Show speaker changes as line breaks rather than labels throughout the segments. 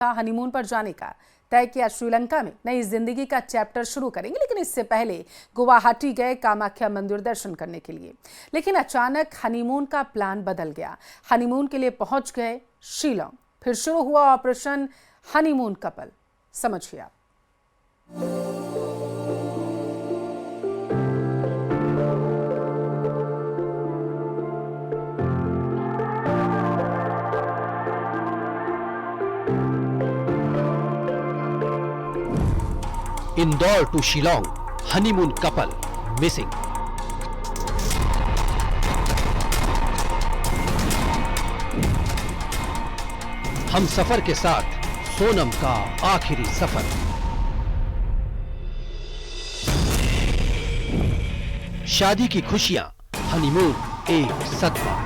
Honeymoon पर जाने का तय किया। श्रीलंका में नई जिंदगी का चैप्टर शुरू करेंगे, लेकिन इससे पहले गुवाहाटी गए कामाख्या मंदिर दर्शन करने के लिए। लेकिन अचानक हनीमून का प्लान बदल गया। हनीमून के लिए पहुंच गए शिलोंग। फिर शुरू हुआ ऑपरेशन हनीमून कपल। समझिए आप।
Indore to Shillong, honeymoon couple missing. हम सफर के साथ सोनम का आखिरी सफर। शादी की खुशियां, हनीमून एक सदमा।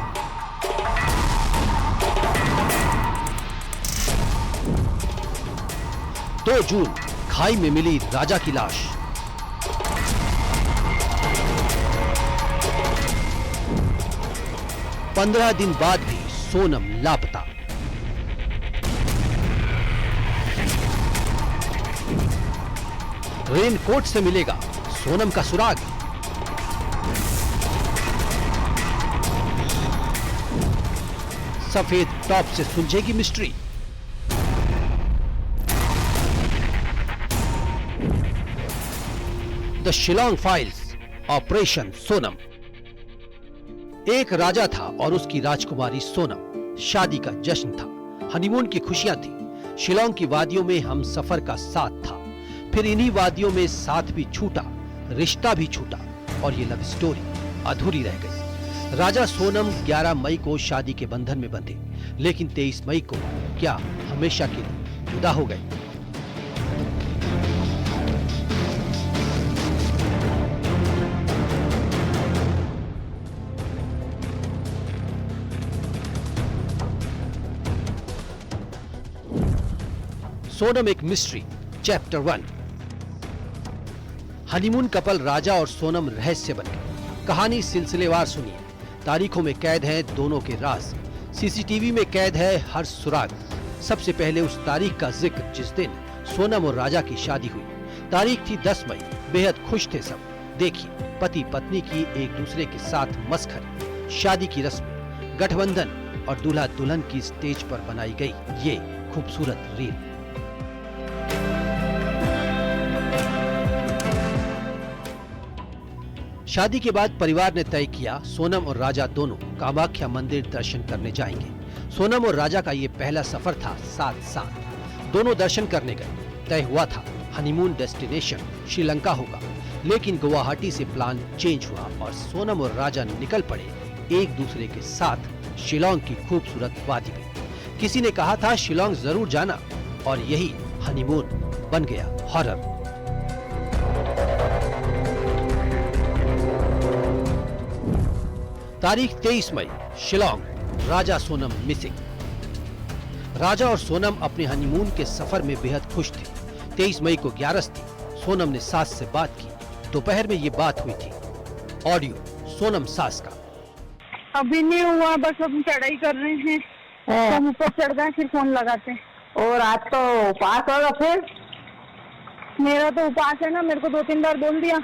2 जून, खाई में मिली राजा की लाश। पंद्रह दिन बाद भी सोनम लापता। रेनकोट से मिलेगा सोनम का सुराग। सफेद टॉप से सुलझेगी mystery. The Shillong files, operation Sonam. एक राजा था और उसकी राजकुमारी सोनम। शादी का जश्न था, हनीमून की खुशियां थी। शिलोंग की वादियों में हम सफर का साथ था। फिर इन्हीं वादियों में साथ भी छूटा, रिश्ता भी छूटा और ये लव स्टोरी अधूरी रह गई। राजा सोनम 11 मई को शादी के बंधन में बंधे, लेकिन 23 मई को क्या हमेशा के लिए जुदा हो गए। सोनम एक मिस्ट्री, चैप्टर 1। हनीमून कपल राजा और सोनम रहस्य बन गए। कहानी सिलसिलेवार सुनिए। तारीखों में कैद हैं दोनों के राज। सीसीटीवी में कैद है हर सुराग। सबसे पहले उस तारीख का जिक्र जिस दिन सोनम और राजा की शादी हुई। तारीख थी 10 मई। बेहद खुश थे सब। देखिए, पति पत्नी की एक दूसरे के साथ मस्खरी, शादी की रस्में, गठबंधन और दूल्हा दुल्हन की स्टेज पर बनाई गई ये खूबसूरत रील। शादी के बाद परिवार ने तय किया सोनम और राजा दोनों कामाख्या मंदिर दर्शन करने जाएंगे। सोनम और राजा का ये पहला सफर था साथ साथ। दोनों दर्शन करने गए। तय हुआ था हनीमून डेस्टिनेशन श्रीलंका होगा, लेकिन गुवाहाटी से प्लान चेंज हुआ और सोनम और राजा निकल पड़े एक दूसरे के साथ शिलोंग की खूबसूरत वादी में। किसी ने कहा था शिलोंग जरूर जाना और यही हनीमून बन गया हॉरर। तारीख 23 मई, शिलोंग, राजा सोनम मिसिंग। राजा और सोनम अपने हनीमून के सफर में बेहद खुश थे। 23 मई को ग्यारस थी। सोनम ने सास से बात की। दोपहर में ये बात हुई थी। ऑडियो सोनम सास का।
अभी नहीं हुआ, बस हम चढ़ाई कर रहे हैं। हम ऊपर चढ़ गए, फिर फोन लगाते हैं।
और आज तो उपास होगा फिर?
मेरा तो उपास है ना, मेरे को 2-3 बार बोल दिया।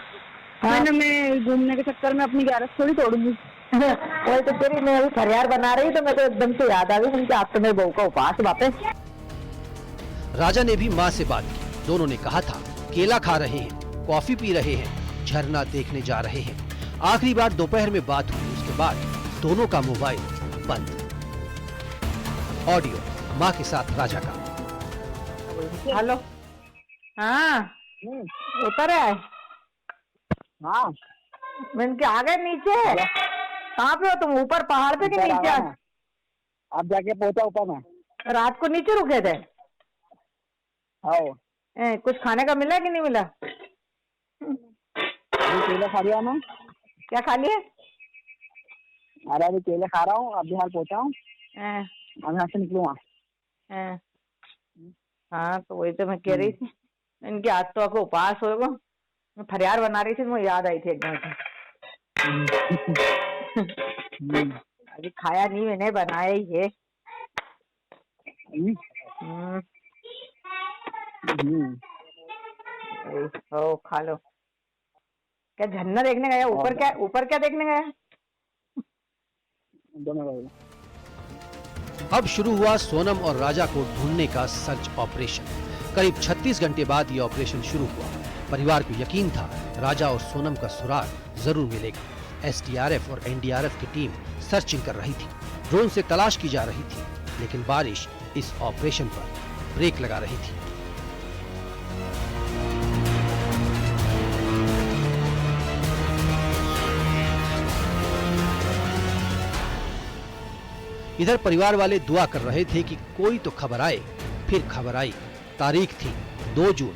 मैंने मैं घूमने के चक्कर में अपनी 11 थोड़ी तोड़ूंगी।
वही तो तेरी मैं अभी फरियाद बना रही तो मैं तो एकदम से याद आ गई उनके आज तो मेरे बहू का उपास वापस।
राजा ने भी माँ से बात की। दोनों ने कहा था केला खा रहे हैं, कॉफी पी रहे हैं, झरना देखने जा रहे हैं। आखिरी बार दोपहर में बात हुई। उसके बाद दोनों का मोबाइल बंद। ऑडियो माँ के साथ राजा का।
हेलो, हाँ उतर है।
हाँ,
मैं इनके आ गए नीचे। कहाँ पे हो तुम? ऊपर पहाड़ पे के नीचे?
अब जाके पहुंचा ऊपर में।
रात को नीचे रुके थे? कुछ खाने का मिला कि नहीं मिला?
केले खा लिया मैं।
क्या खा लिए?
अरे अभी केले खा रहा हूँ, अभी हाल पहुंचा हूँ। अब यहाँ से निकलूंगा।
हाँ तो वही तो मैं कह रही थी, इनके आज तो आपको उपास होगा। मैं फरियाद बना रही थी, मुझे याद आई थी एकदम से। अभी खाया नहीं, मैंने बनाया ही है। ओ खा लो। क्या झरना देखने गया? ऊपर क्या देखने गया?
अब शुरू हुआ सोनम और राजा को ढूंढने का सर्च ऑपरेशन। करीब 36 घंटे बाद यह ऑपरेशन शुरू हुआ। परिवार को यकीन था राजा और सोनम का सुराग जरूर मिलेगा। एसडीआरएफ और एनडीआरएफ की टीम सर्चिंग कर रही थी, ड्रोन से तलाश की जा रही थी, लेकिन बारिश इस ऑपरेशन पर ब्रेक लगा रही थी। इधर परिवार वाले दुआ कर रहे थे कि कोई तो खबर आए। फिर खबर आई। तारीख थी 2 जून,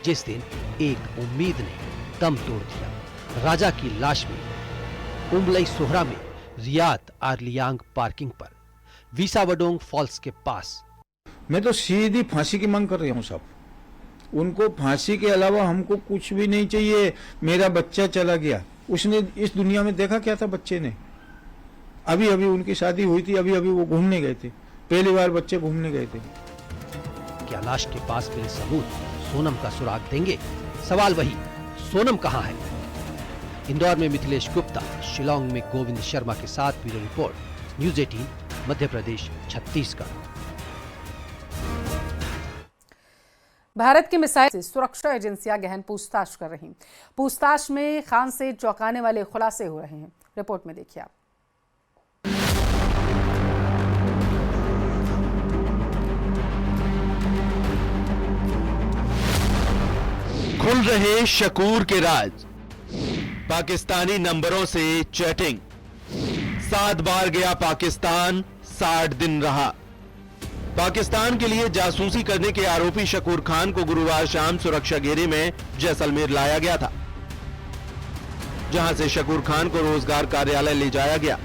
जिस दिन एक उम्मीद ने दम तोड़ दिया। राजा की लाश में उम्बलई सोहरा में रियाद आर्लियांग पार्किंग पर वीसावडोंग फॉल्स के पास।
मैं तो सीधी फांसी की मांग कर रही हूँ साहब। उनको फांसी के अलावा हमको कुछ भी नहीं चाहिए। मेरा बच्चा चला गया, उसने इस दुनिया में देखा क्या था बच्चे ने? अभी अभी उनकी शादी हुई थी, अभी अभी वो घूमने गए थे, पहली बार बच्चे घूमने गए थे।
क्या लाश के पास मिले सबूत सोनम का सुराग देंगे? सवाल वही, सोनम कहां है? इंदौर में मिथिलेश गुप्ता, शिलोंग में गोविंद शर्मा के साथ bureau report, news 18, Madhya Pradesh, Chhattisgarh.
Bharat की मिसाइल से सुरक्षा एजेंसियां गहन पूछताछ कर रही। पूछताछ में खान से चौंकाने वाले खुलासे हो रहे हैं। रिपोर्ट में देखिए आप।
खुल रहे शकूर के राज। पाकिस्तानी नंबरों से चैटिंग। 7 बार गया पाकिस्तान, 60 दिन रहा। पाकिस्तान के लिए जासूसी करने के आरोपी शकूर खान को गुरुवार शाम सुरक्षा घेरे में जैसलमेर लाया गया था, जहां से शकूर खान को रोजगार कार्यालय ले जाया गया।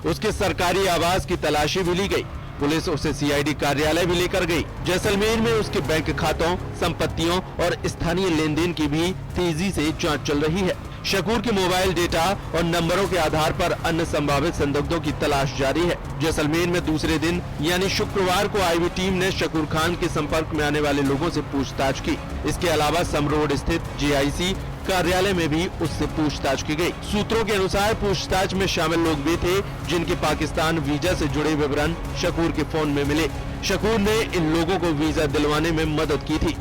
उसके सरकारी आवास की तलाशी भी ली गई। पुलिस उसे सीआईडी कार्यालय भी लेकर गई। जैसलमेर में उसके बैंक खातों, संपत्तियों और स्थानीय लेन-देन की भी तेजी से जांच चल रही है। शकूर के मोबाइल डेटा और नंबरों के आधार पर अन्य संभावित संदिग्धों की तलाश जारी है। जैसलमेर में दूसरे दिन यानी शुक्रवार को आईबी टीम ने शकूर खान के संपर्क में आने वाले लोगों से पूछताछ की। इसके अलावा समरोड स्थित जीआईसी कार्यालय में भी उससे पूछताछ की गई। सूत्रों के अनुसार पूछताछ में शामिल लोग भी थे जिनके पाकिस्तान वीजा से जुड़े विवरण शकूर के फोन में मिले। शकूर ने इन लोगों को वीजा दिलवाने में मदद की थी।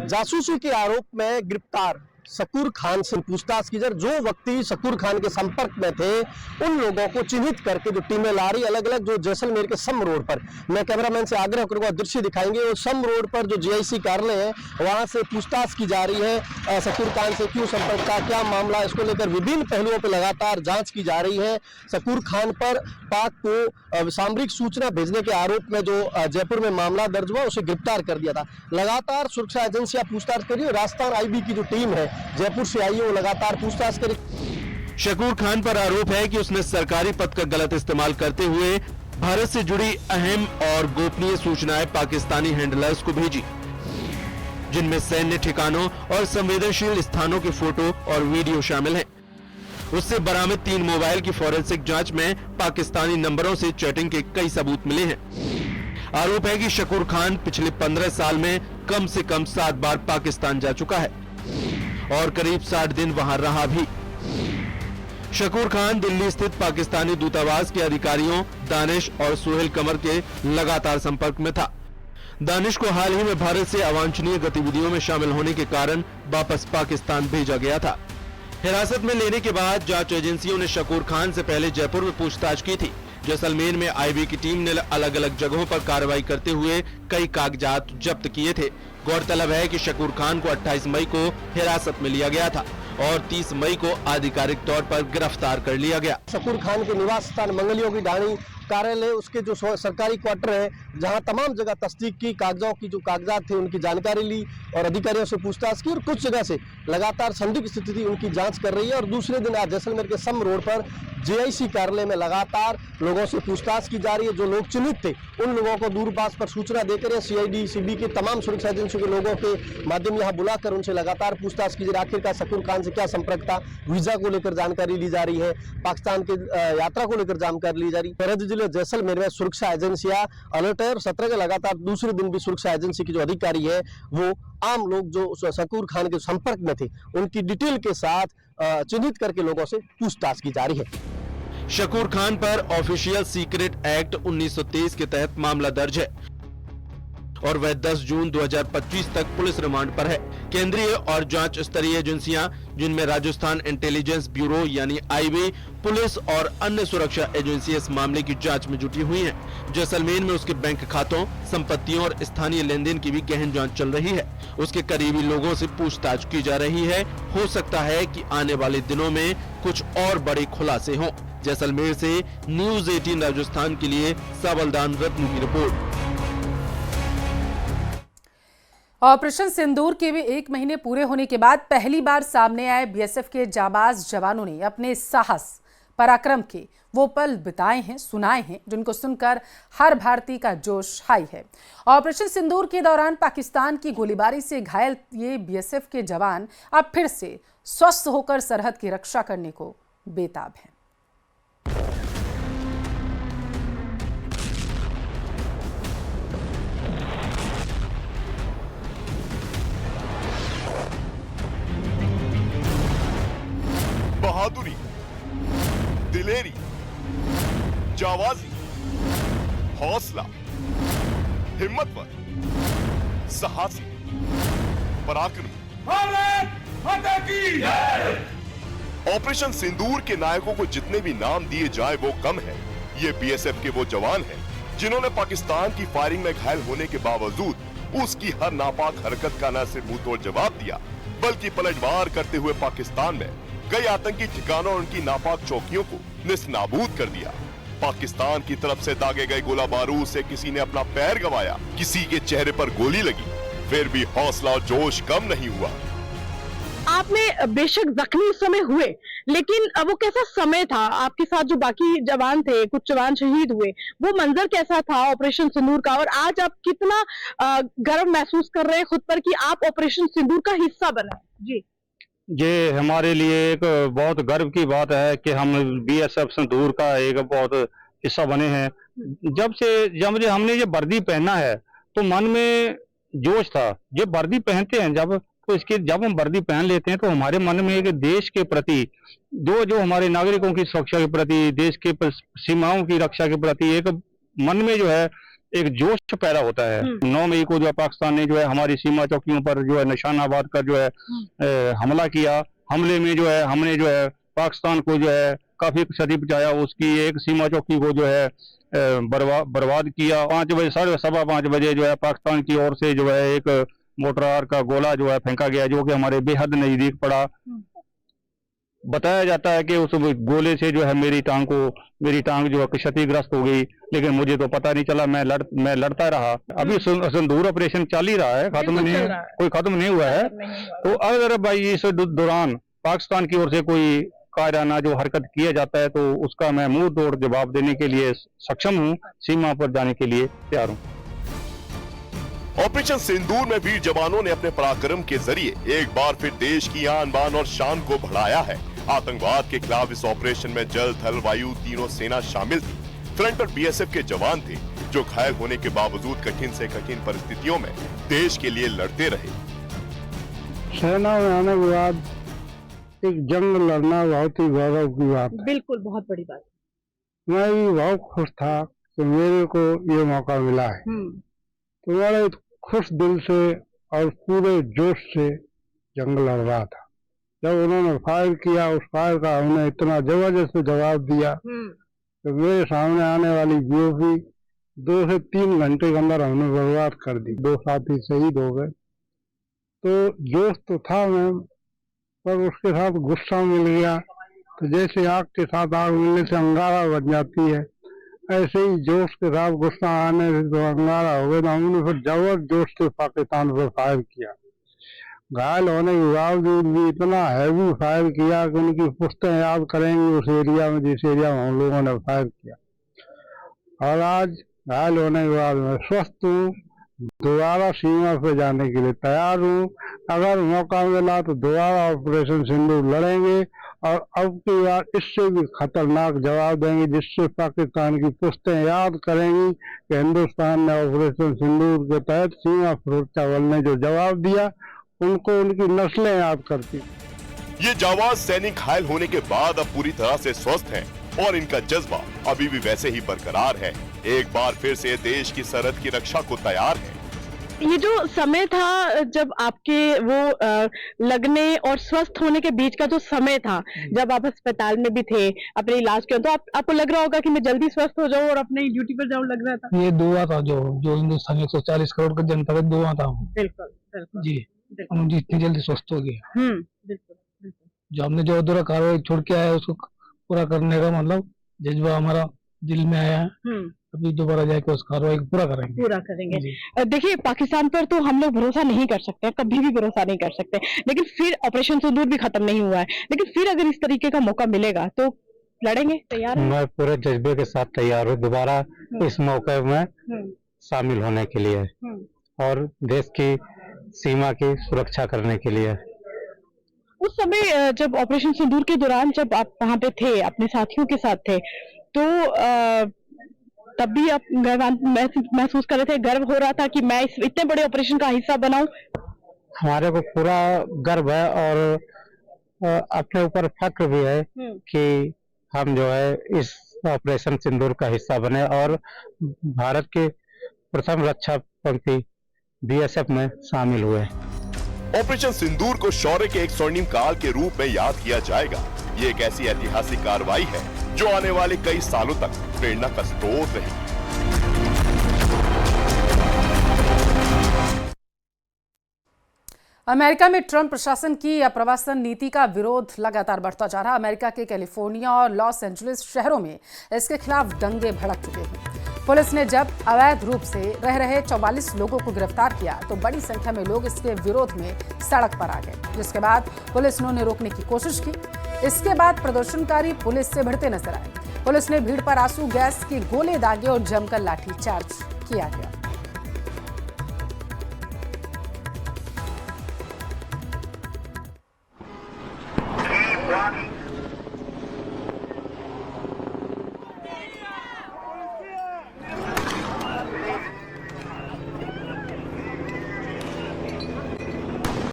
जासूसी के आरोप में गिरफ्तार शकूर खान से पूछताछ की जाए। जो व्यक्ति शकूर खान के संपर्क में थे उन लोगों को चिन्हित करके जो टीमें ला रही अलग अलग, जो जैसलमेर के सम रोड पर, मैं कैमरामैन से आग्रह करूंगा दृश्य दिखाएंगे, वो सम रोड पर जो जीआईसी कार्यालय है वहां से पूछताछ की जा रही है। शकूर खान से क्यों संपर्क था, क्या मामला, इसको लेकर विभिन्न पहलुओं पर लगातार जांच की जा रही है। शकूर खान पर पाक को सामरिक सूचना भेजने के आरोप में जो जयपुर में मामला दर्ज हुआ उसे गिरफ्तार कर दिया था। लगातार सुरक्षा एजेंसियां पूछताछ कर रही है। राजस्थान आईबी की जो टीम है जयपुर से आई है वो लगातार पूछताछ करी।
शकूर खान पर आरोप है कि उसने सरकारी पद का गलत इस्तेमाल करते हुए भारत से जुड़ी अहम और गोपनीय सूचनाएं पाकिस्तानी हैंडलर्स को भेजी, जिनमें सैन्य ठिकानों और संवेदनशील स्थानों के फोटो और वीडियो शामिल हैं। उससे बरामद 3 मोबाइल की फॉरेंसिक जांच में पाकिस्तानी नंबरों से चैटिंग के कई सबूत मिले हैं। आरोप है कि शकूर खान पिछले 15 साल में कम से कम 7 बार पाकिस्तान जा चुका है और करीब 60 दिन वहां रहा भी। शकूर खान दिल्ली स्थित पाकिस्तानी दूतावास के अधिकारियों दानिश और सोहेल कमर के लगातार संपर्क में था। दानिश को हाल ही में भारत से अवांछनीय गतिविधियों में शामिल होने के कारण वापस पाकिस्तान भेजा गया था। हिरासत में लेने के बाद जांच एजेंसियों ने शकूर खान से पहले जयपुर में पूछताछ की थी। जैसलमेर में आईबी की टीम ने अलग अलग जगहों पर कार्रवाई करते हुए कई कागजात जब्त किए थे। गौरतलब है कि शकूर खान को 28 मई को हिरासत में लिया गया था और 30 मई को आधिकारिक तौर पर गिरफ्तार कर लिया गया।
शकूर खान के निवास स्थान मंगलियों की ढाणी कार्यालय, उसके जो सरकारी क्वार्टर है, जहां तमाम जगह तस्दीक की, कागजों की जो कागजात थे उनकी जानकारी ली और अधिकारियों से पूछताछ की और कुछ जगह से लगातार संदिग्ध स्थिति थी उनकी जांच कर रही है। और दूसरे दिन आज जैसलमेर के सम रोड पर जीआईसी कार्यालय में लगातार लोगों से पूछताछ की जा रही है। जो लोग चिन्हित थे उन लोगों को दूरपास पर सूचना देकर सीआईडी सीबी के तमाम सुरक्षा एजेंसियों के लोगों के माध्यम यहाँ बुलाकर उनसे लगातार पूछताछ की जा रही है। आखिरकार शकूर खान से क्या संपर्क था, वीजा को लेकर जानकारी ली जा रही है, पाकिस्तान के यात्रा को लेकर जानकारी ली जा रही है। सरहद जिले जो जैसलमेर में सुरक्षा एजेंसियां अलर्ट है और 17 के लगातार दूसरे दिन भी सुरक्षा एजेंसी के जो अधिकारी है वो आम लोग जो शकूर खान के संपर्क में थे उनकी डिटेल के साथ चिन्हित करके लोगों से पूछताछ की जा रही है।
शकूर खान पर ऑफिशियल सीक्रेट एक्ट 1923 के तहत मामला दर्ज है और वह 10 जून 2025 तक पुलिस रिमांड पर है। केंद्रीय और जांच स्तरीय एजेंसियां जिनमें राजस्थान इंटेलिजेंस ब्यूरो यानी आईबी, पुलिस और अन्य सुरक्षा एजेंसी इस मामले की जांच में जुटी हुई हैं। जैसलमेर में उसके बैंक खातों, संपत्तियों और स्थानीय लेनदेन की भी गहन जांच चल रही है। उसके करीबी लोगों से पूछताछ की जा रही है। हो सकता है कि आने वाले दिनों में कुछ और बड़े खुलासे हों। जैसलमेर से न्यूज 18 राजस्थान के लिए सबलदान रत्न की रिपोर्ट।
ऑपरेशन सिंदूर के भी 1 महीने पूरे होने के बाद पहली बार सामने आए बीएसएफ के जाबाज जवानों ने अपने साहस, पराक्रम के वो पल बिताए हैं, सुनाए हैं, जिनको सुनकर हर भारतीय का जोश हाई है। ऑपरेशन सिंदूर के दौरान पाकिस्तान की गोलीबारी से घायल ये बीएसएफ के जवान अब फिर से स्वस्थ होकर सरहद की रक्षा करने को बेताब हैं।
बहादुरी, दिलेरी, जावाजी, हौसला, हिम्मतवर, साहसी, पराक्रमी। ऑपरेशन सिंदूर के नायकों को जितने भी नाम दिए जाए वो कम है। ये बीएसएफ के वो जवान हैं जिन्होंने पाकिस्तान की फायरिंग में घायल होने के बावजूद उसकी हर नापाक हरकत का न सिर्फ मुंह तोड़ जवाब दिया बल्कि पलटवार करते हुए पाकिस्तान में कई आतंकी ठिकानों और उनकी नापाक चौकियों को निस्नाबूद कर दिया। पाकिस्तान की तरफ से दागे गए गोला बारूद से किसी ने अपना पैर गंवाया, किसी के चेहरे पर गोली लगी, फिर भी हौसला और जोश कम नहीं हुआ।
आपने बेशक जख्मी उस समय हुए, लेकिन वो कैसा समय था? आपके साथ जो बाकी जवान थे, कुछ जवान शहीद हुए, वो मंजर कैसा था ऑपरेशन सिंदूर का? और आज आप कितना गर्व महसूस कर रहे हैं खुद पर कि आप ऑपरेशन सिंदूर का हिस्सा बना? जी,
ये हमारे लिए एक बहुत गर्व की बात है कि हम बीएसएफ सिंदूर का एक बहुत हिस्सा बने हैं। जब हमने ये वर्दी पहना है तो मन में जोश था। ये वर्दी पहनते हैं जब हम वर्दी पहन लेते हैं तो हमारे मन में एक देश के प्रति जो हमारे नागरिकों की सुरक्षा के प्रति, देश के सीमाओं की रक्षा के प्रति एक मन में जो है एक जोश पैदा होता है। 9 मई को जो है पाकिस्तान ने जो है हमारी सीमा चौकियों पर जो है निशानाबाद कर जो है हमला किया। हमले में जो है हमने जो है पाकिस्तान को जो है काफी क्षति पहुंचाया। उसकी एक सीमा चौकी को जो है बर्बाद किया। 5 बजे 5:15 बजे जो है पाकिस्तान की ओर से जो है एक मोटरार का गोला जो है फेंका गया, जो कि हमारे बेहद नजदीक पड़ा। बताया जाता है कि उस गोले से जो है मेरी टांग जो है क्षतिग्रस्त हो गई, लेकिन मुझे तो पता नहीं चला। मैं लड़ता रहा। अभी सिंदूर ऑपरेशन चल ही रहा है, कोई खत्म नहीं हुआ है। तो अगर भाई इस दौरान पाकिस्तान की ओर से कोई कायराना जो हरकत किया जाता है तो उसका मैं मुंह तोड़ जवाब देने के लिए सक्षम हूँ, सीमा पर जाने के लिए तैयार हूँ।
ऑपरेशन सिंदूर में वीर जवानों ने अपने पराक्रम के जरिए एक बार फिर देश की आन बान और शान को बढ़ाया है। आतंकवाद के खिलाफ इस ऑपरेशन में जल, थल, वायु तीनों सेना शामिल थी। फ्रंट पर बीएसएफ के जवान थे जो घायल होने के बावजूद कठिन से कठिन परिस्थितियों में देश के लिए लड़ते रहे।
सेना में आने के बाद एक जंग लड़ना बहुत ही गौरव की बात है।
बिल्कुल, बहुत बड़ी बात।
मैं भी बहुत खुश था कि मेरे को ये मौका मिला है। तो बड़े खुश दिल से और पूरे जोश से जंग लड़ रहा था। जब उन्होंने फायर किया, उस फायर का हमने इतना जबरदस्त जवाब दिया तो मेरे सामने आने वाली बीओपी 2 से 3 घंटे के अंदर हमने बर्बाद कर दी। 2 साथी शहीद हो गए। तो जोश तो था मैम, पर उसके साथ गुस्सा मिल गया। तो जैसे आग के साथ आग मिलने से अंगारा बन जाती है, ऐसे ही जोश के साथ गुस्सा आने से तो अंगारा हो गया। तो हमने फिर जबरदस्त से पाकिस्तान पर फायर किया। घायल होने के बावजूद भी इतना हैवी फायर किया कि उनकी पुश्तें याद करेंगे उस एरिया में जिस एरिया में हम लोगों ने फायर किया। और आज घायल होने के बाद मैं स्वस्थ हूँ, दोबारा सीमा पे जाने के लिए तैयार हूँ। अगर मौका मिला तो दोबारा ऑपरेशन सिंदूर लड़ेंगे और अब की बार इससे भी खतरनाक जवाब देंगे, जिससे पाकिस्तान की पुश्तें याद करेंगी कि हिंदुस्तान ने ऑपरेशन सिंदूर के तहत सीमा सुरक्षा बल ने जो जवाब दिया, उनको उनकी नस्लें याद करती।
ये जाबाज सैनिक घायल होने के बाद अब पूरी तरह से स्वस्थ हैं और इनका जज्बा अभी भी वैसे ही बरकरार है। एक बार फिर से देश की सरहद की रक्षा को तैयार है।
ये जो समय था जब आपके वो लगने और स्वस्थ होने के बीच का जो समय था, जब आप अस्पताल में भी थे, अपने इलाज के, तो आपको लग रहा होगा कि मैं जल्दी स्वस्थ हो जाऊं और अपनी ड्यूटी पर जाऊं, लग रहा था?
ये दुआ था जो हिंदुस्तान 140 करोड़ की जनता की दुआ था।
बिल्कुल बिल्कुल
जी, हम इतनी जल्दी स्वस्थ हो गए।
बिल्कुल बिल्कुल।
जो हमने जो अधूरा कार्रवाई छोड़ के आया उसको पूरा करने का मतलब जज्बा हमारा दिल में आया है। अभी दोबारा जाके उस कार्रवाई को पूरा करेंगे।
देखिए, पाकिस्तान पर तो हम लोग भरोसा नहीं कर सकते, कभी भी भरोसा नहीं कर सकते, लेकिन फिर ऑपरेशन सिंदूर भी खत्म नहीं हुआ है, लेकिन फिर अगर इस तरीके का मौका मिलेगा तो लड़ेंगे, तैयार हैं?
मैं पूरे जज्बे के साथ तैयार हूँ दोबारा इस मौके में शामिल होने के लिए और देश की सीमा की सुरक्षा करने के लिए।
उस समय जब ऑपरेशन सिंदूर के दौरान जब आप वहाँ पे थे, अपने साथियों के साथ थे, तो तब भी आप महसूस कर रहे थे, गर्व हो रहा था कि मैं इस इतने बड़े ऑपरेशन का हिस्सा बनाऊं?
हमारे को पूरा गर्व है और अपने ऊपर फक्र भी है कि हम जो है इस ऑपरेशन सिंदूर का हिस्सा बने और भारत के प्रथम रक्षा पंक्ति बीएसएफ में शामिल हुए।
ऑपरेशन सिंदूर को शौर्य के एक स्वर्णिम काल के रूप में याद किया जाएगा। ये एक ऐसी ऐतिहासिक कार्रवाई है जो आने वाले कई सालों तक प्रेरणा का स्रोत रहेगी।
अमेरिका में ट्रंप प्रशासन की अप्रवासन नीति का विरोध लगातार बढ़ता जा रहा है। अमेरिका के कैलिफोर्निया और लॉस एंजलिस शहरों में इसके खिलाफ दंगे भड़क चुके हैं। पुलिस ने जब अवैध रूप से रह रहे 44 लोगों को गिरफ्तार किया तो बड़ी संख्या में लोग इसके विरोध में सड़क पर आ गए, जिसके बाद पुलिस ने उन्हें रोकने की कोशिश की। इसके बाद प्रदर्शनकारी पुलिस से भिड़ते नजर आए। पुलिस ने भीड़ पर आंसू गैस के गोले दागे और जमकर लाठीचार्ज किया गया।